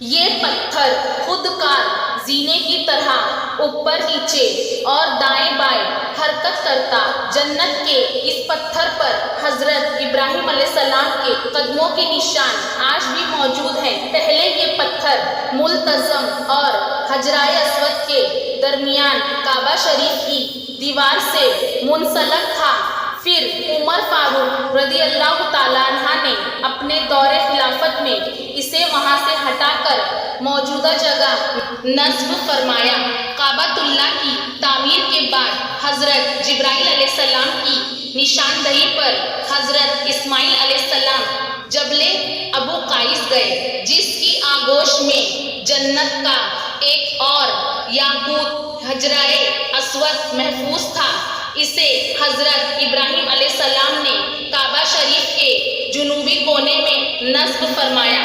یہ پتھر خود کار زینے کی طرح اوپر نیچے اور دائیں بائیں حرکت کرتا جنت کے اس پتھر پر حضرت ابراہیم علیہ السلام کے قدموں کے نشان آج بھی موجود ہیں۔ پہلے یہ پتھر ملتزم اور حجرۂ اسود کے درمیان کعبہ شریف کی دیوار سے منسلک تھا، پھر عمر فاروق رضی اللہ تعالیٰ عنہ نے اپنے دور خلافت میں اسے وہاں سے ہٹا کر موجودہ جگہ نصب فرمایا۔ کعبۃ اللہ کی تعمیر کے بعد حضرت جبرائیل علیہ السلام کی نشاندہی پر حضرت اسماعیل علیہ السلام جبل ابو قیس گئے، جس کی آغوش میں جنت کا ایک اور یاقوت حجرۂ اسود محفوظ تھا۔ اسے حضرت ابراہیم علیہ السلام نے کعبہ شریف کے جنوبی کونے میں نصب فرمایا۔